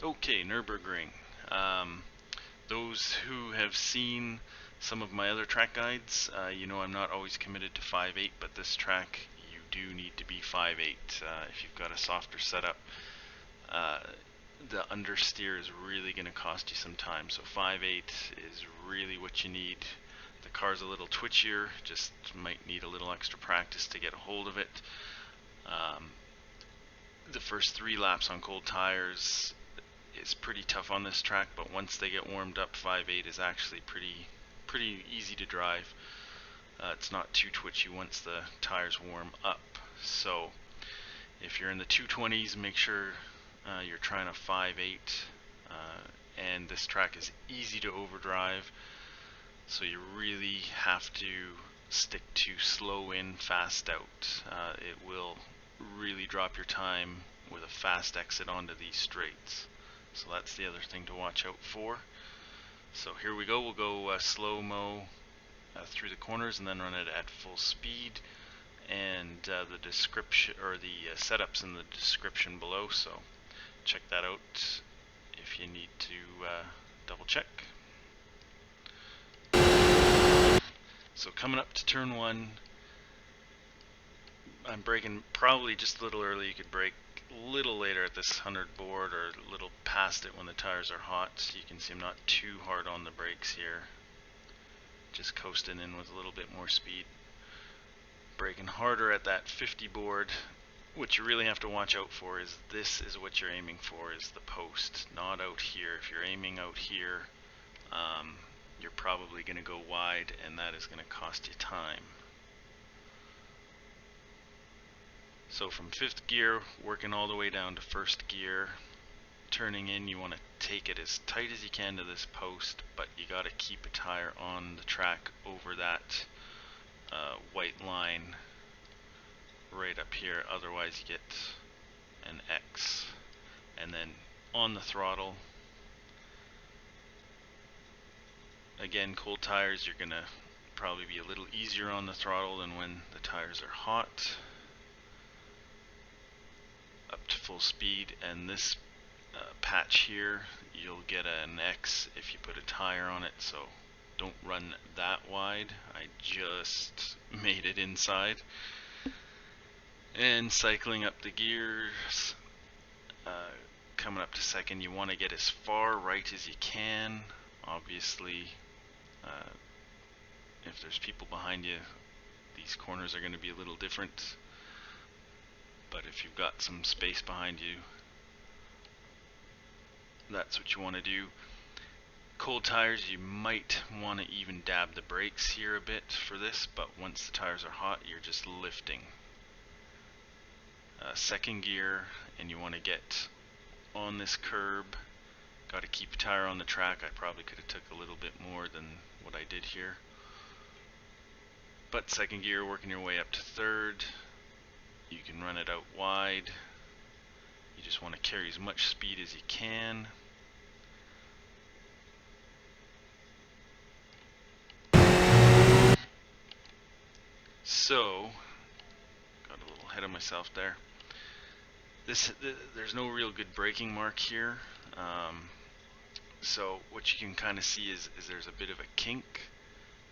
Okay, Nurburgring. Those who have seen some of my other track guides, you know I'm not always committed to 5.8, but this track you do need to be 5.8. If you've got a softer setup, uh, the understeer is really going to cost you some time. So 5.8 is really what you need. The car's a little twitchier, just might need a little extra practice to get a hold of it. The first 3 laps on cold tires is pretty tough on this track, but once they get warmed up, 5.8 is actually pretty easy to drive. It's not too twitchy once the tires warm up. So if you're in the 220s, make sure you're trying a 5.8, and this track is easy to overdrive, so you really have to stick to slow in, fast out. It will really drop your time with a fast exit onto these straights. So that's the other thing to watch out for. So here we go. We'll go slow-mo through the corners and then run it at full speed. And the description or the setups in the description below. So check that out if you need to double check. So coming up to turn 1, I'm braking probably just a little early. You could brake a little later at this 100 board or a little past it when the tires are hot. You can see I'm not too hard on the brakes here. Just coasting in with a little bit more speed. Braking harder at that 50 board. What you really have to watch out for is this is what you're aiming for, is the post, not out here. If you're aiming out here, you're probably going to go wide, and that is going to cost you time. So from 5th gear, working all the way down to 1st gear, turning in, you want to take it as tight as you can to this post, but you got to keep a tire on the track over that white line right up here, otherwise you get an X. And then on the throttle, again, cold tires, you're going to probably be a little easier on the throttle than when the tires are hot. Up to full speed, and this patch here, you'll get an X if you put a tire on it, so don't run that wide. I just made it inside. And cycling up the gears, coming up to 2nd, you want to get as far right as you can. Obviously, if there's people behind you, these corners are going to be a little different. But if you've got some space behind you, that's what you want to do. Cold tires, you might want to even dab the brakes here a bit for this, but once the tires are hot, you're just lifting. 2nd gear, and you want to get on this curb. Got to keep a tire on the track. I probably could have took a little bit more than what I did here. But 2nd gear, working your way up to 3rd. You can run it out wide. You just want to carry as much speed as you can. So, got a little ahead of myself there. There's no real good braking mark here. So what you can kind of see is there's a bit of a kink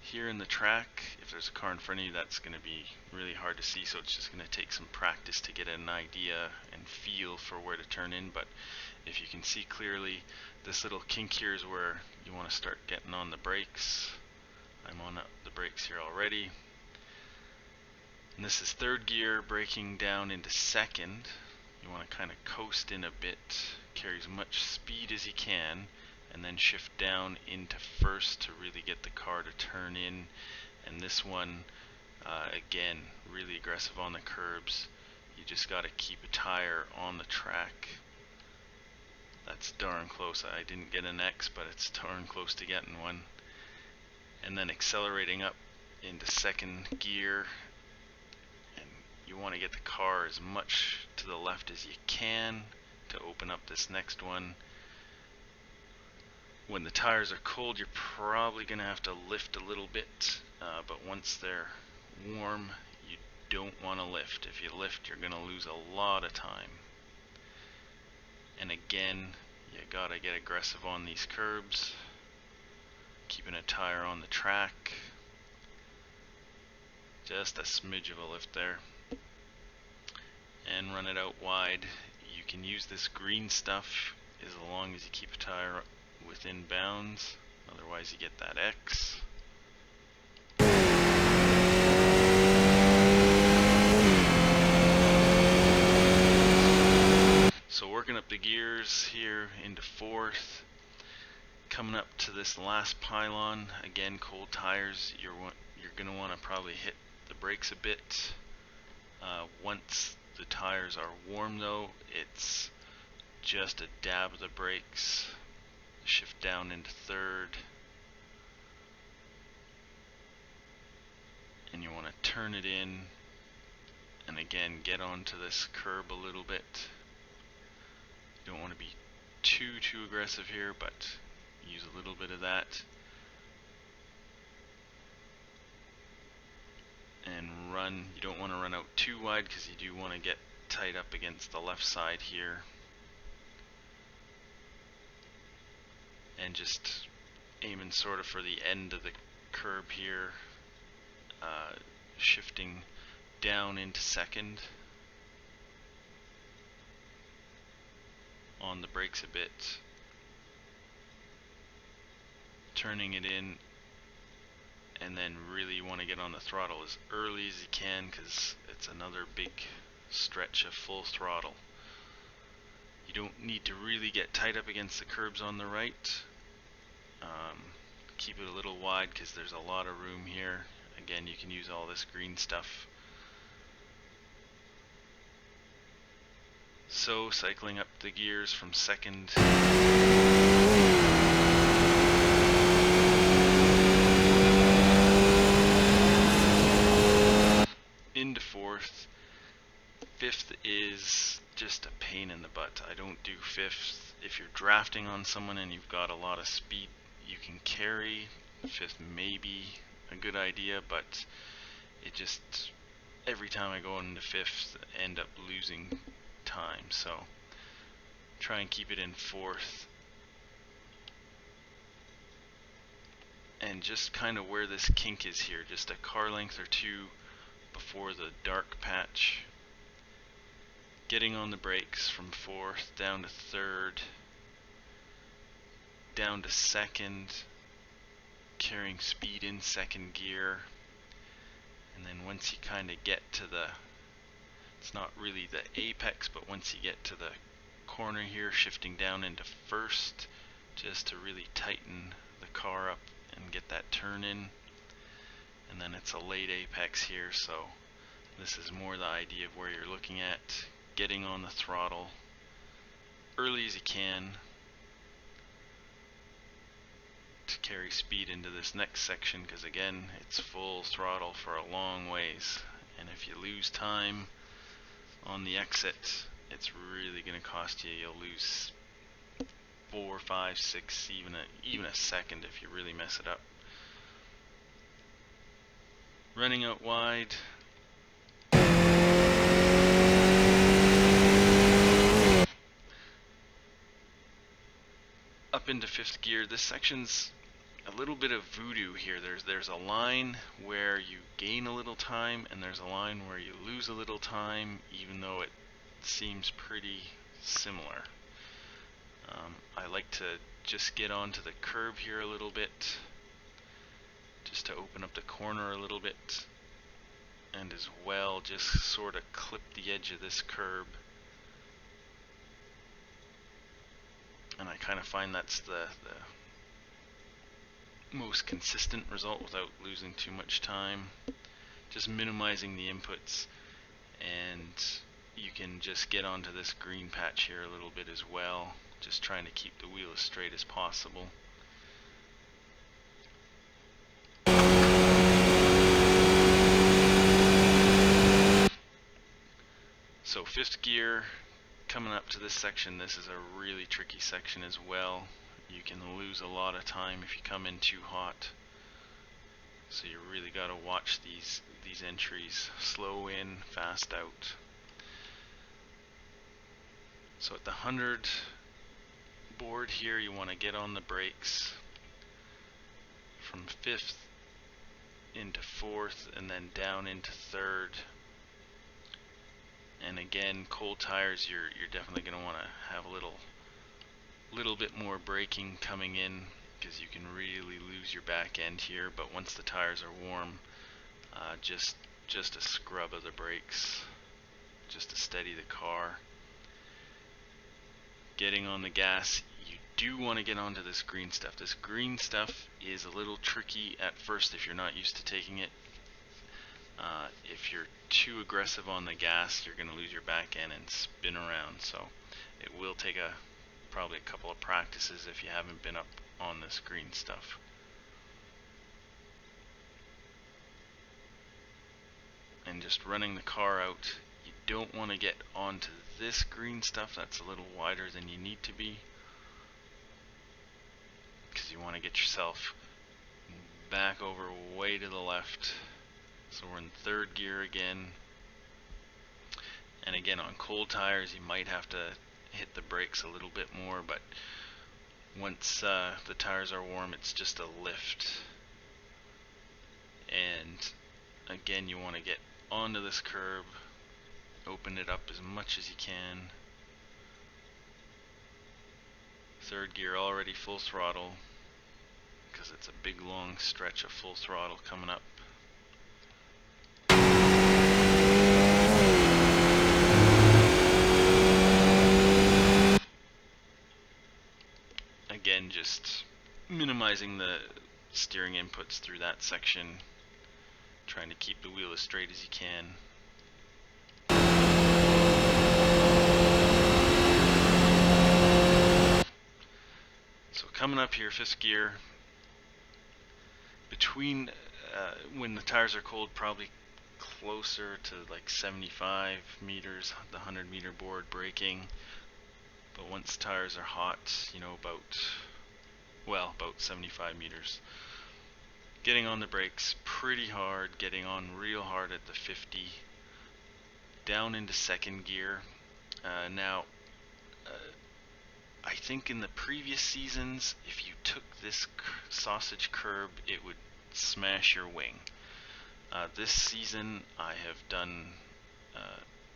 here in the track. If there's a car in front of you, that's going to be really hard to see, so it's just going to take some practice to get an idea and feel for where to turn in. But if you can see clearly, this little kink here is where you want to start getting on the brakes. I'm on the brakes here already. And this is 3rd gear, braking down into 2nd. You want to kind of coast in a bit, carry as much speed as you can, and then shift down into 1st to really get the car to turn in. And this one, again, really aggressive on the curbs. You just got to keep a tire on the track. That's darn close. I didn't get an X, but it's darn close to getting one. And then accelerating up into 2nd gear, and you want to get the car as much to the left as you can to open up this next one. When the tires are cold, you're probably going to have to lift a little bit, but once they're warm, you don't want to lift. If you lift, you're going to lose a lot of time. And again, You gotta get aggressive on these curbs, keeping a tire on the track. Just a smidge of a lift there. And run it out wide. You can use this green stuff as long as you keep a tire within bounds. Otherwise you get that X. So working up the gears here into fourth. Coming up to this last pylon, again cold tires, you're going to want to probably hit the brakes a bit. Once the tires are warm though, it's just a dab of the brakes, shift down into third, and you want to turn it in, and again get onto this curb a little bit. You don't want to be too aggressive here, but use a little bit of that. And run, you don't want to run out too wide because you do want to get tight up against the left side here. And just aiming sort of for the end of the curb here, shifting down into second. On the brakes a bit. Turning it in, and then really want to get on the throttle as early as you can because it's another big stretch of full throttle. You don't need to really get tight up against the curbs on the right. Keep it a little wide because there's a lot of room here. Again, you can use all this green stuff. So cycling up the gears from second into fourth. Fifth is just a pain in the butt. I don't do fifth. If you're drafting on someone and you've got a lot of speed, you can carry. Fifth may be a good idea, but it just, every time I go into fifth, I end up losing time. So try and keep it in fourth. And just kind of where this kink is here, just a car length or two before the dark patch. Getting on the brakes from fourth down to third, down to second, carrying speed in second gear, and then once you kind of get to the, it's not really the apex, but once you get to the corner here, shifting down into first, just to really tighten the car up and get that turn in. And then it's a late apex here, so this is more the idea of where you're looking at getting on the throttle early as you can to carry speed into this next section, because again, it's full throttle for a long ways, and if you lose time on the exit, it's really going to cost you. You'll lose 4, 5, 6, even a second if you really mess it up. Running out wide. Up into fifth gear. This section's a little bit of voodoo here. There's a line where you gain a little time, and there's a line where you lose a little time, even though it seems pretty similar. I like to just get onto the curb here a little bit, just to open up the corner a little bit, and as well just sort of clip the edge of this curb. And I kind of find that's the most consistent result without losing too much time. Just minimizing the inputs, and you can just get onto this green patch here a little bit as well, just trying to keep the wheel as straight as possible. So fifth gear, coming up to this section, this is a really tricky section as well. You can lose a lot of time if you come in too hot. So you really got to watch these entries. Slow in, fast out. So at the 100 board here, you want to get on the brakes from 5th into 4th and then down into 3rd. And again, cold tires, you're definitely going to want to have a little bit more braking coming in, because you can really lose your back end here. But once the tires are warm, just a scrub of the brakes, just to steady the car. Getting on the gas, you do want to get onto this green stuff. This green stuff is a little tricky at first if you're not used to taking it. If you're too aggressive on the gas, you're going to lose your back end and spin around. So it will take probably a couple of practices if you haven't been up on this green stuff. And just running the car out, you don't want to get onto this green stuff that's a little wider than you need to be, because you want to get yourself back over way to the left. So we're in 3rd gear again, and again on cold tires you might have to hit the brakes a little bit more, but once the tires are warm, it's just a lift. And again, you want to get onto this curb, open it up as much as you can. 3rd gear already full throttle, because it's a big long stretch of full throttle coming up. Again, just minimizing the steering inputs through that section, trying to keep the wheel as straight as you can. So coming up here, 5th gear, between when the tires are cold, probably closer to like 75 meters, the 100-meter board braking. But once tires are hot, you know, about 75 meters. Getting on the brakes pretty hard, getting on real hard at the 50, down into 2nd gear. Now, I think in the previous seasons, if you took this sausage curb, it would smash your wing. This season, I have done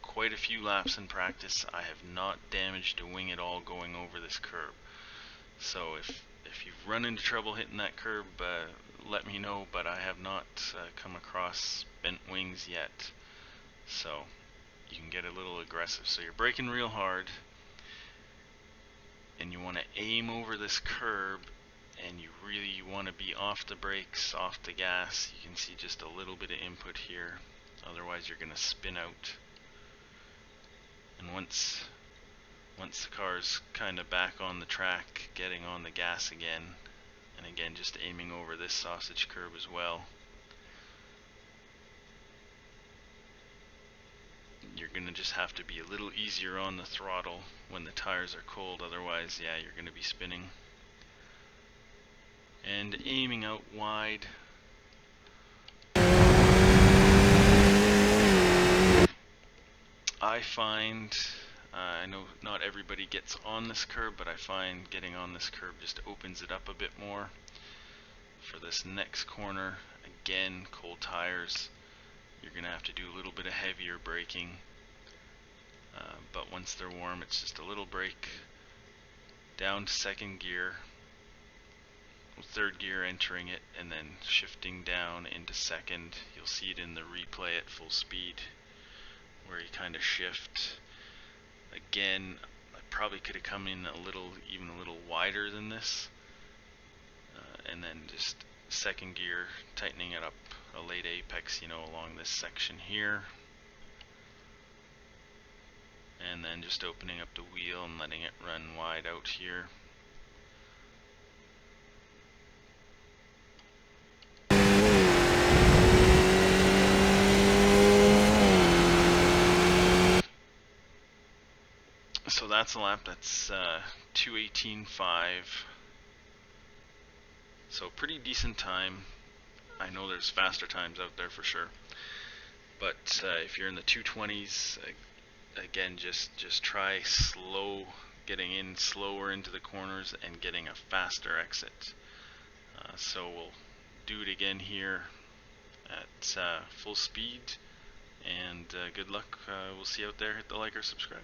quite a few laps in practice. I have not damaged a wing at all going over this curb. So if you've run into trouble hitting that curb, let me know, but I have not come across bent wings yet. So you can get a little aggressive. So you're braking real hard, and you want to aim over this curb, and you really want to be off the brakes, off the gas. You can see just a little bit of input here, otherwise you're going to spin out. And once the car's kind of back on the track, getting on the gas again, and again just aiming over this sausage curb as well. You're going to just have to be a little easier on the throttle when the tires are cold, otherwise, yeah, you're going to be spinning. And aiming out wide. I find, I know not everybody gets on this curb, but I find getting on this curb just opens it up a bit more. For this next corner, again, cold tires, you're going to have to do a little bit of heavier braking. But once they're warm, it's just a little brake, down to 2nd gear, 3rd gear entering it, and then shifting down into 2nd. You'll see it in the replay at full speed, where you kind of shift. Again, I probably could have come in even a little wider than this, and then just 2nd gear, tightening it up a late apex, you know, along this section here, and then just opening up the wheel and letting it run wide out here. So that's a lap. That's 2:18.5. So pretty decent time. I know there's faster times out there for sure, but if you're in the 2:20s, again, just try slow getting in slower into the corners and getting a faster exit. So we'll do it again here at full speed, and good luck. We'll see you out there. Hit the like or subscribe.